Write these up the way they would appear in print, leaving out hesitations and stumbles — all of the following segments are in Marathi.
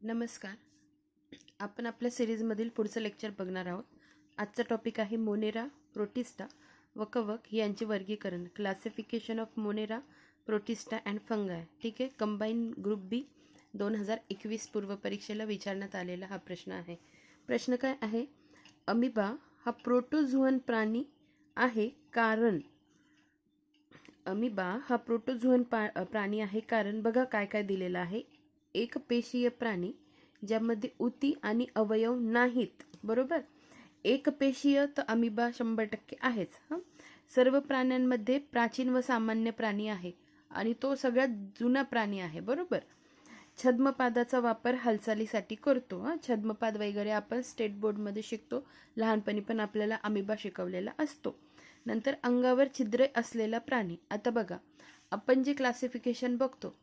नमस्कार. आपण आपल्या सिरीजमधील पुढचं लेक्चर बघणार आहोत. आजचा टॉपिक आहे मोनेरा, प्रोटिस्टा व कवक यांचे वर्गीकरण. Classification of Monera, protista and फंगाय. ठीक आहे. कंबाईन ग्रुप बी 2021 पूर्व परीक्षेला विचारण्यात आलेला हा प्रश्न आहे. प्रश्न काय आहे? अमिबा हा प्रोटोझोअन प्राणी आहे कारण प्राणी आहे कारण बघा काय काय दिलेलं आहे. एक पेशीय प्राणी ज्यामध्ये ऊती आणि अवयव नाहीत. बरोबर. एक पेशीय तर अमिबा 100% आहेच. सर्व प्राण्यांमध्ये प्राचीन व सामान्य प्राणी आहे आणि तो सगळ्यात जुना प्राणी आहे. बरोबर. छद्मपादाचा वापर हालचालीसाठी करतो. छद्मपाद वगैरे आपण स्टेट बोर्डमध्ये शिकतो. लहानपणी पण आपल्याला अमिबा शिकवलेला असतो. नंतर अंगावर छिद्रे असलेला प्राणी. आता बघा, आपण जे क्लासिफिकेशन बघतो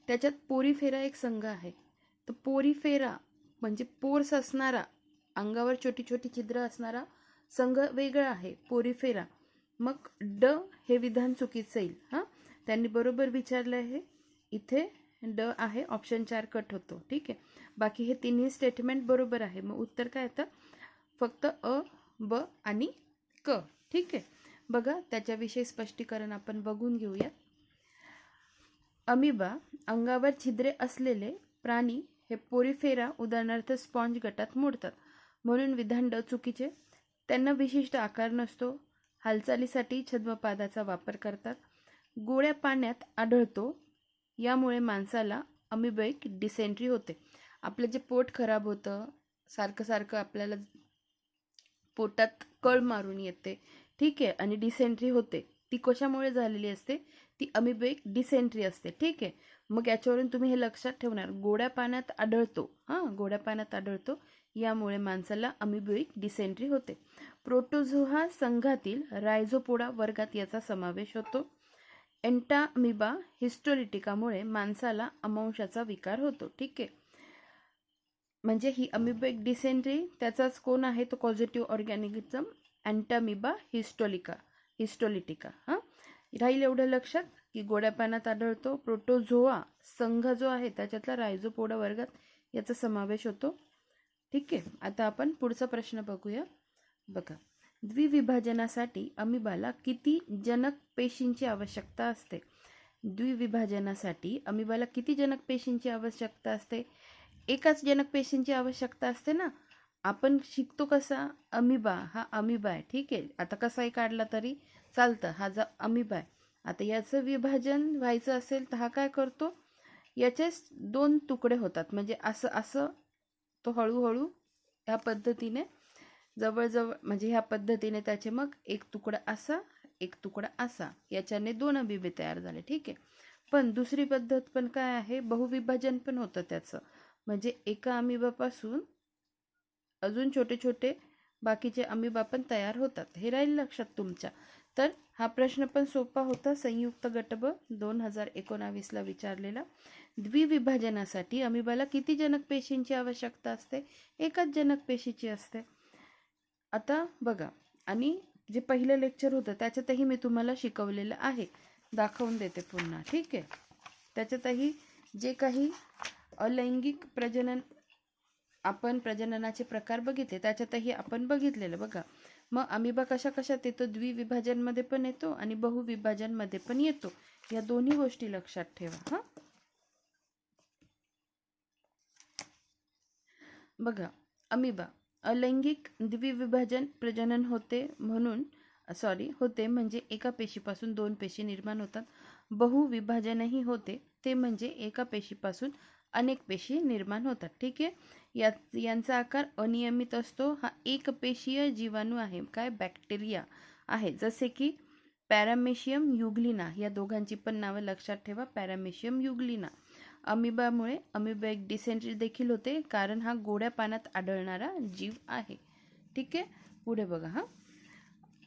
त्याच्यात पोरीफेरा एक संघ आहे. तर पोरीफेरा म्हणजे पोर्स असणारा, अंगावर छोटी छोटी छिद्र असणारा संघ वेगळा आहे, पोरीफेरा. मग ड हे विधान चुकीचं येईल. त्यांनी बरोबर विचारलं आहे. इथे ड आहे, ऑप्शन 4 कट होतो. ठीक आहे. बाकी हे तिन्ही स्टेटमेंट बरोबर आहे. मग उत्तर काय येतं? फक्त अ, ब आणि क. ठीक आहे. बघा, त्याच्याविषयी स्पष्टीकरण आपण बघून घेऊया. अमिबा अंगावर छिद्रे असलेले प्राणी हे पोरीफेरा उदाहरणार्थ स्पॉन्ज गटात मोडतात, म्हणून विधान ड चुकीचे. त्यांना विशिष्ट आकार नसतो. हालचालीसाठी छद्मपादाचा वापर करतात. गोड्या पाण्यात आढळतो. यामुळे माणसाला अमिबोइक डिसेंट्री होते. आपलं जे पोट खराब होतं, सारखं सारखं आपल्याला पोटात कळ मारून येते. ठीक आहे. आणि डिसेंट्री होते. ती कशामुळे झालेली असते? ती अमिबोइक डिसेंट्री असते. ठीक आहे. मग याच्यावरून तुम्ही हे लक्षात ठेवणार, गोड्या पाण्यात आढळतो. गोड्या पाण्यात आढळतो, यामुळे माणसाला अमिबोइक डिसेंट्री होते. प्रोटोझोआ संघातील रायझोपोडा वर्गात याचा समावेश होतो. एंटामिबा हिस्टोलिटिकामुळे माणसाला अमांशाचा विकार होतो. ठीक आहे. म्हणजे ही अमिबोइक डिसेंट्री त्याचाच कोण आहे? तो पॉझिटिव्ह ऑर्गॅनिझम एंटामिबा हिस्टोलिटिका. राहील एवढं लक्षात की गोड्या पाण्यात आढळतो. प्रोटोझोआ संघ जो आहे त्याच्यातला रायझोपोडा वर्गात याचा समावेश होतो. ठीक आहे. आता आपण पुढचा प्रश्न बघूया. बघा, द्विविभाजनासाठी अमिबाला किती जनक पेशींची आवश्यकता असते? द्विविभाजनासाठी अमिबाला किती जनक पेशींची आवश्यकता असते? एकाच जनक पेशींची आवश्यकता असते ना. आपण शिकतो कसा? अमिबा हा अमिबा आहे. ठीक आहे. आता कसाही काढला तरी चालतं. हा जो अमिबा आहे, आता याचं विभाजन व्हायचं असेल तर हा काय करतो? याचे 2 तुकडे होतात. म्हणजे असं असं तो हळूहळू ह्या पद्धतीने जवळजवळ, म्हणजे ह्या पद्धतीने त्याचे मग एक तुकडा असा, एक तुकडा असा, याच्याने 2 अमिबे तयार झाले. ठीक आहे. पण दुसरी पद्धत पण काय आहे? बहुविभाजन पण होतं त्याचं. म्हणजे एका अमिबापासून अजून छोटे छोटे बाकीचे अमिबा पण तयार होतात. हे राहील लक्षात तुमच्या. तर हा प्रश्न पण सोपा होता. संयुक्त गट ब 2019ला विचारलेला. द्विविभाजनासाठी अमिबाला किती जनक पेशींची आवश्यकता असते? एकाच जनक पेशीची असते. आता बघा, आणि जे पहिलं लेक्चर होतं त्याच्यातही मी तुम्हाला शिकवलेलं आहे, दाखवून देते पुन्हा. ठीक आहे. त्याच्यातही जे काही अलैंगिक प्रजनन, आपण प्रजननाचे प्रकार बघितले, त्याच्यातही आपण बघितलेलं. बघा, मग अमिबा कशा कशात येतो? द्विविभाजनमध्ये पण येतो आणि बहुविभाजनमध्ये पण येतो. या दोन्ही गोष्टी लक्षात ठेवा. बघा, अमिबा अलैंगिक द्विविभाजन प्रजनन होते म्हणजे एका पेशीपासून 2 पेशी निर्माण होतात. बहुविभाजनही होते, ते म्हणजे एका पेशीपासून अनेक पेशी निर्माण होतात. ठीक आहे. यांचा आकार अनियमित असतो. हा एकपेशीय जीवाणू आहे. काय? बॅक्टेरिया आहे. जसे की पॅरामेशियम युग्लिना. या दोघांची पण नावं लक्षात ठेवा. पॅरामेशियम युग्लिना. अमिबामुळे अमिबोइक डिसेंट्री देखील होते, कारण हा गोड्या पाण्यात आढळणारा जीव आहे. ठीक आहे. पुढे बघा.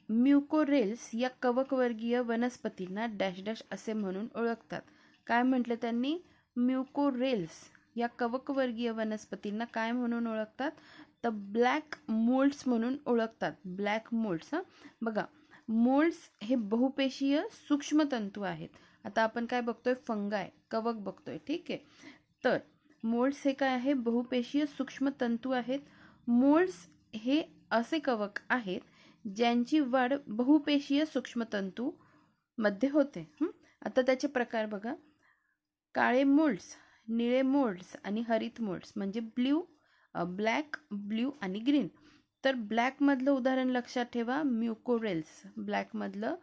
म्युकोरेल्स या कवकवर्गीय वनस्पतींना डॅश डॅश असे म्हणून ओळखतात. काय म्हटलं त्यांनी? म्युकोरेल्स या कवकवर्गीय वनस्पतींना काय म्हणून ओळखतात? तर ब्लॅक मोल्ड्स म्हणून ओळखतात. Black moulds. बघा, मोल्ड्स हे बहुपेशीय सूक्ष्मतंतू आहेत. आता आपण काय बघतोय? फंगाय, कवक बघतोय. ठीक आहे. तर मोल्ड्स हे काय आहे? बहुपेशीय सूक्ष्म तंतू आहेत. मोल्ड्स हे असे कवक आहेत ज्यांची वाढ बहुपेशीय सूक्ष्मतंतू मध्ये होते. आता त्याचे प्रकार बघा. काळे मोल्ड्स, निळे मोल्ड्स आणि हरित मोल्ड्स म्हणजे ब्लॅक, ब्ल्यू आणि ग्रीन. तर ब्लॅक मधलं उदाहरण लक्षात ठेवा, म्युकोरेल्स. ब्लॅक मधलं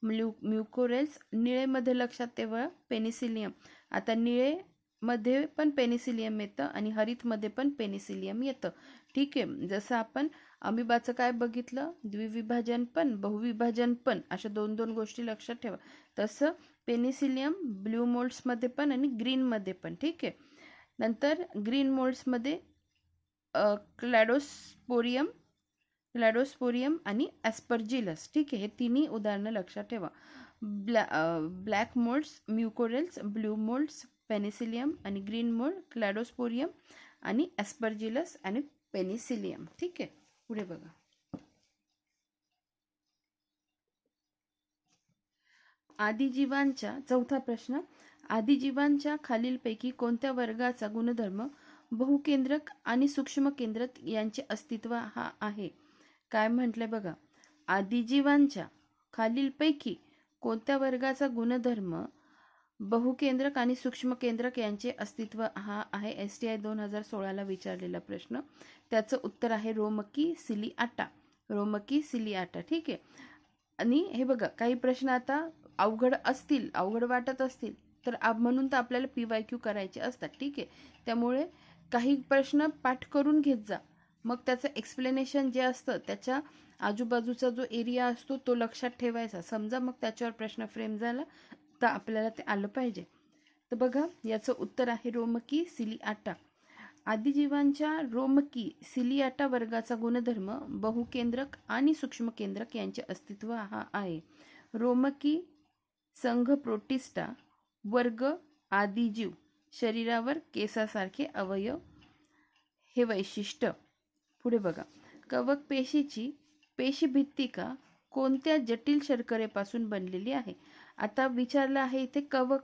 म्युकोरेल्स. निळे मध्ये लक्षात ठेवा पेनिसिलियम. आता निळे मध्ये पण पेनिसिलियम येतं आणि हरित मध्ये पण पेनिसिलियम येतं. ठीक आहे. जसं आपण अमिबाचं काय बघितलं, द्विविभाजन पण बहुविभाजन पण, अशा दोन दोन गोष्टी लक्षात ठेवा. तसं पेनिसिलियम ब्ल्यू मोल्ड्स मध्ये पण आणि ग्रीन मध्ये पण. ठीक आहे. नंतर ग्रीन मोल्ड्स मध्ये क्लॅडोस्पोरियम आणि ॲस्परजिलस. ठीक आहे. हे तिन्ही उदाहरणं लक्षात ठेवा. Black moulds Mucorales, blue moulds Penicillium आणि ग्रीन मोल्ड क्लॅडोस्पोरियम आणि ॲस्परजिलस आणि पेनिसिलियम. ठीक आहे. पुढे बघा. आदिजीवांच्या चौथा प्रश्न. आदिजीवांच्या खालीलपैकी कोणत्या वर्गाचा गुणधर्म बहुकेंद्रक आणि सूक्ष्म केंद्रक यांचे अस्तित्व हा आहे? काय म्हटलंय बघा. आदिजीवांच्या खालीलपैकी कोणत्या वर्गाचा गुणधर्म बहुकेंद्रक आणि सूक्ष्म केंद्रक यांचे अस्तित्व हा आहे? STI 2016ला विचारलेला प्रश्न. त्याचं उत्तर आहे रोमकी सिलिआटा. रोमकी सिलिआटा. ठीक आहे. आणि हे बघा, काही प्रश्न आता अवघड वाटत असतील तर म्हणून तर आपल्याला PYQ करायचे असतात. ठीक आहे. त्यामुळे काही प्रश्न पाठ करून घेत जा. मग त्याचं एक्सप्लेनेशन जे असतं त्याच्या आजूबाजूचा जो एरिया असतो तो लक्षात ठेवायचा. समजा मग त्याच्यावर प्रश्न फ्रेम झाला तर आपल्याला ते आलं पाहिजे. तर बघा, याचं उत्तर आहे रोमकी सिलिआटा. आदिजीवांच्या रोमकी सिलिआटा वर्गाचा गुणधर्म बहुकेंद्रक आणि सूक्ष्म केंद्रक यांचे अस्तित्व हा आहे. रोमकी संघ प्रोटिस्टा, वर्ग आदिजीव, शरीरावर केसासारखे अवयव, हे वैशिष्ट्य. पुढे बघा. कवक पेशीची पेशीभित्तिका कोणत्या जटिल शर्करेपासून बनलेली आहे? आता विचारलं आहे इथे कवक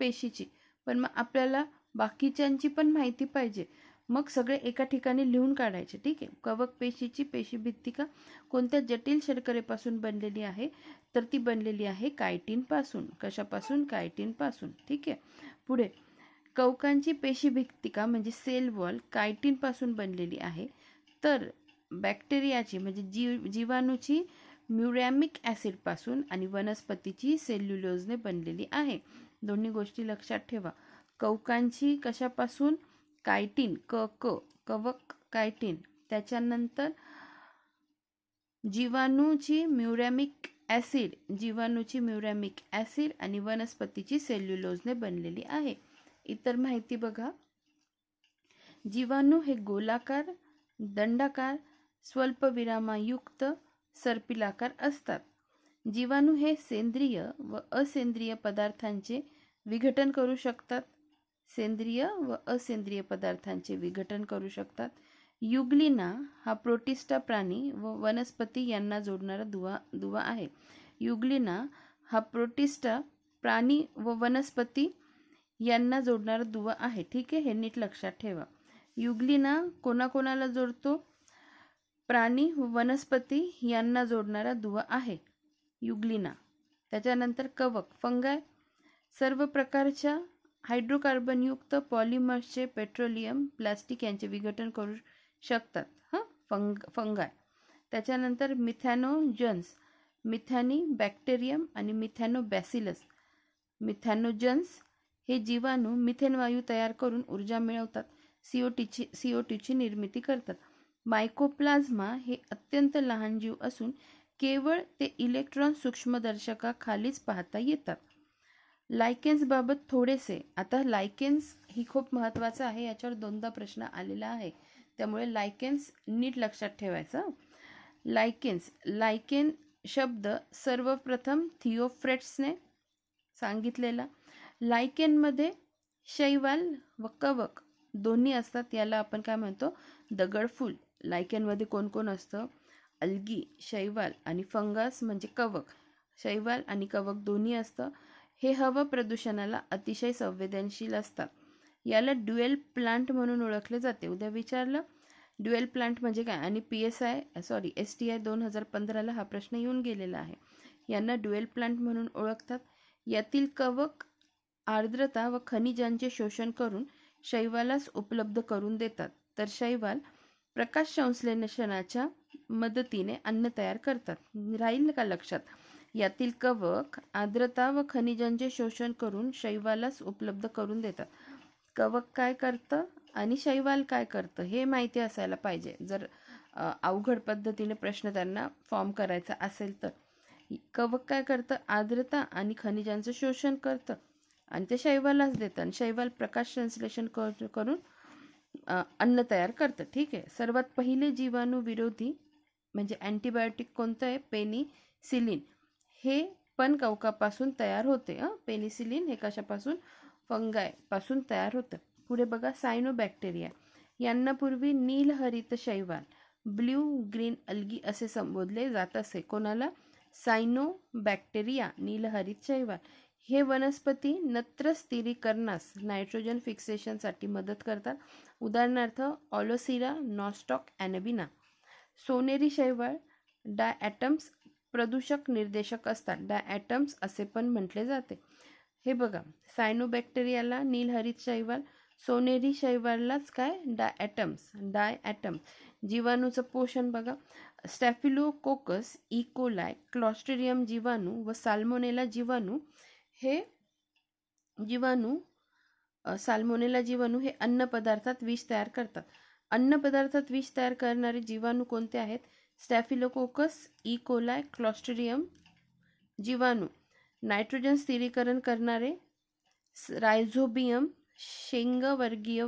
पेशीची, पण मग आपल्याला बाकीच्यांची पण माहिती पाहिजे. मग सगळे एका ठिकाणी लिहून काढायचे. ठीक आहे. कवक पेशीची पेशीभित्तिका कोणत्या जटिल शर्करेपासून बनलेली आहे? तर ती बनलेली आहे कायटिन पासून. कशापासून? कायटिन पासून. ठीक आहे. पुढे. कवकांची पेशीभित्तिका म्हणजे सेल वॉल कायटिन पासून बनलेली आहे. तर बॅक्टेरियाची म्हणजे जीवाणूची म्युरॅमिक ॲसिड पासून आणि वनस्पतीची सेल्युलोजने बनलेली आहे. दोन्ही गोष्टी लक्षात ठेवा. कवकांची कशापासून? कायटिन, कवक कायटिन. त्याच्यानंतर जीवाणूची म्युरॅमिक ॲसिड आणि वनस्पतीची सेल्युलोजने बनलेली आहे. इतर माहिती बघा. जीवाणू हे गोलाकार, दंडाकार, स्वल्पविरामायुक्त, सर्पिलाकार असतात. जीवाणू हे सेंद्रिय व असेंद्रिय पदार्थांचे विघटन करू शकतात. युग्लिना हा प्रोटिस्टा प्राणी व वनस्पती यांना जोडणारा दुवा आहे. युग्लिना हा प्रोटिस्टा प्राणी व वनस्पती यांना जोडणारा दुवा आहे. ठीक आहे. हे नीट लक्षात ठेवा. युग्लिना कोणाकोणाला जोडतो? प्राणी व वनस्पती यांना जोडणारा दुवा आहे युग्लिना. त्याच्यानंतर कवक फंगाय सर्व प्रकारच्या हायड्रोकार्बनयुक्त पॉलिमर्सचे पेट्रोलियम, प्लास्टिक यांचे विघटन करू शकतात. फंगाय. त्याच्यानंतर मिथॅनोजन्स, मिथॅनी बॅक्टेरियम आणि मिथॅनोबॅसिलस. मिथॅनोजन्स हे जीवाणू मिथेन वायू तयार करून ऊर्जा मिळवतात. CO2ची निर्मिती करतात. मायकोप्लाझ्मा हे अत्यंत लहान जीव असून केवळ ते इलेक्ट्रॉन सूक्ष्मदर्शकाखालीच पाहता येतात. लायकेन्स बाबत थोडेसे. आता लायकेन्स ही खूप महत्त्वाचं आहे. याच्यावर दोनदा प्रश्न आलेला आहे. त्यामुळे लायकेन्स नीट लक्षात ठेवायचा. लायकेन शब्द सर्वप्रथम थिओफ्रेट्सने सांगितलेला. लायकेनमध्ये शैवाल व कवक दोन्ही असतात. याला आपण काय म्हणतो? दगडफूल. लायकेनमध्ये कोण कोण असतं? अल्गी, शैवाल आणि फंगस म्हणजे कवक. शैवाल आणि कवक दोन्ही असतं. हे हवा प्रदूषणाला अतिशय संवेदनशील असतात. याला ड्युएल प्लांट म्हणून ओळखले जाते. उद्या विचारलं ड्युएल प्लांट म्हणजे काय, आणि STI 2015ला हा प्रश्न येऊन गेलेला आहे. यांना ड्युएल प्लांट म्हणून ओळखतात. यातील कवक आर्द्रता व खनिजांचे शोषण करून शैवालास उपलब्ध करून देतात, तर शैवाल प्रकाश संश्लेषणाच्या मदतीने अन्न तयार करतात. राहील का लक्षात? यातील कवक आर्द्रता व खनिजांचे शोषण करून शैवालास उपलब्ध करून देतात. कवक काय करतं आणि शैवाल काय करतं हे माहिती असायला पाहिजे, जर अवघड पद्धतीने प्रश्न त्यांना फॉर्म करायचा असेल तर. कवक काय करतं, आर्द्रता आणि खनिजांचं शोषण करतं आणि ते शैवालाच देतं, आणि शैवाल प्रकाश संश्लेषण करून अन्न तयार करतं. ठीक आहे. सर्वात पहिले जीवाणू विरोधी म्हणजे अँटीबायोटिक कोणतं आहे, पेनिसिलिन. हे पण कवकापासून तयार होते. पेनिसिलिन हे कशापासून, फंगाय पासून तयार होतं. पुढे बघा, सायनोबॅक्टेरिया. यांना पूर्वी नीलहरित शैवाल, ब्ल्यू ग्रीन अल्गी असे संबोधले जात असे. कोणाला? सायनोबॅक्टेरिया, नीलहरित शैवाल. हे वनस्पती नत्र स्थिरीकरणास, नायट्रोजन फिक्सेशनसाठी मदत करतात. उदाहरणार्थ ऑलोसिरा, नॉस्टॉक, ॲनबिना. सोनेरी शैवाल डायॲटम्स प्रदूषक निर्देशक असतात. डायॲटम्स असे पण म्हटले जाते. हे बघा, सायनोबॅक्टेरियाला नीलहरित शैवाल, सोनेरी शैवाललाच काय, डायॲटम. जीवाणूचं पोषण बघा, स्टॅफिलोकोकस, इकोलाय, क्लॉस्ट्रिडियम जीवाणू व साल्मोनेला जीवाणू. हे साल्मोनेला जीवाणू हे अन्न पदार्थात विष तयार करतात. अन्न पदार्थात विष तयार करणारे जीवाणू कोणते आहेत? स्टॅफिलोकोकस, इकोलाय, क्लॉस्ट्रिडियम जीवाणू. नायट्रोजन स्थिरीकरण करणारे रायझोबियम, शेंगवर्गीय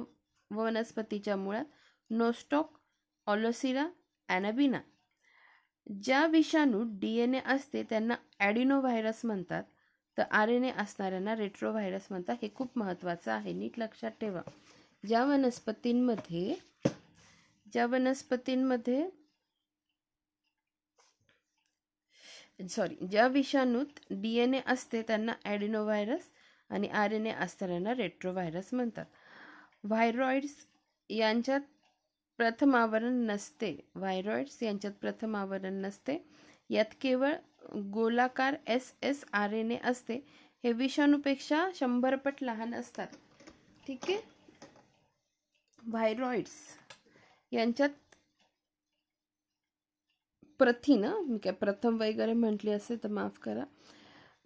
वनस्पतीच्या मुळात, नोस्टॉक, ऑलोसिरा, ॲनाबिना. ज्या विषाणू DNA असते त्यांना ॲडिनोव्हायरस म्हणतात, तर RNA असणाऱ्यांना रेट्रोव्हायरस म्हणतात. हे खूप महत्त्वाचं आहे, नीट लक्षात ठेवा. ज्या विषाणूत DNA असते त्यांना ॲडिनोव्हायरस आणि RNA असणाऱ्यांना रेट्रोव्हायरस म्हणतात. व्हायरॉइड्स यांच्यात प्रथमावरण नसते. यात केवळ गोलाकार SSRNA असते. हे विषाणूपेक्षा 100 पट लहान असतात. ठीक आहे. व्हायरॉइड्स यांच्यात मी काय प्रथम वगैरे म्हटली असेल तर माफ करा.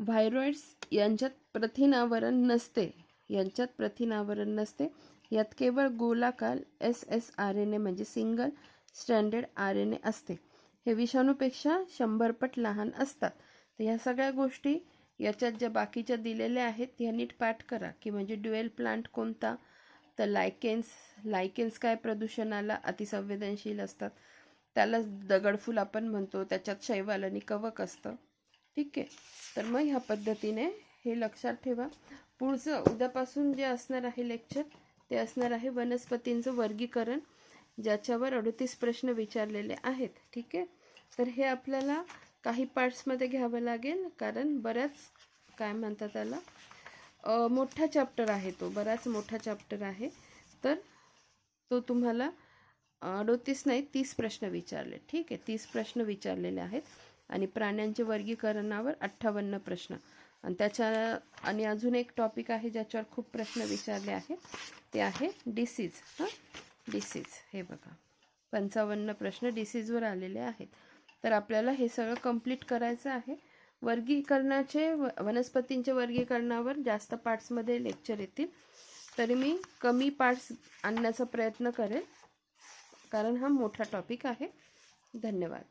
व्हायरॉइड्स यांच्यात प्रथिनावरण नसते. यात केवळ गोलाकार SSRNA म्हणजे सिंगल स्ट्रँडेड RNA असते. हे विषाणूपेक्षा 100 पट लहान असतात. तर ह्या सगळ्या गोष्टी याच्यात ज्या बाकीच्या दिलेल्या आहेत ह्या नीट पाठ करा. की म्हणजे ड्युएल प्लांट कोणता, तर लायकेन्स काय, प्रदूषणाला अतिसंवेदनशील असतात. त्याला दगडफूल आपण म्हणतो, त्याच्यात शैवाल आणि कवक असतं. ठीक आहे. तर मग ह्या पद्धतीने हे लक्षात ठेवा. पुढचं उद्यापासून जे असणार आहे लेक्चर ते असणार आहे वनस्पतींचं वर्गीकरण, ज्याच्यावर 38 प्रश्न विचारलेले आहेत. ठीक आहे. तर हे आपल्याला काही पार्ट्समध्ये घ्यावं लागेल, कारण बऱ्याच काय म्हणतात त्याला मोठा चॅप्टर आहे, तो बराच मोठा चॅप्टर आहे. तर तो तुम्हाला 38 नाही 30 प्रश्न विचारले. ठीक आहे. 30 प्रश्न विचारलेले आहेत आणि प्राण्यांचे वर्गीकरणावर 58 प्रश्न, आणि अजून एक टॉपिक आहे ज्याच्यावर खूप प्रश्न विचारले आहेत, ते आहे डिसीज. डिसीज हे बघा 55 प्रश्न डिसीजवर आलेले आहेत. तर आपल्याला हे सगळं कंप्लीट करायचं आहे. वनस्पतींच्या वर्गीकरणावर जास्त पार्ट्समध्ये लेक्चर येतील, तरी मी कमी पार्ट्स आणण्याचा प्रयत्न करेन, कारण हा मोठा टॉपिक आहे. धन्यवाद.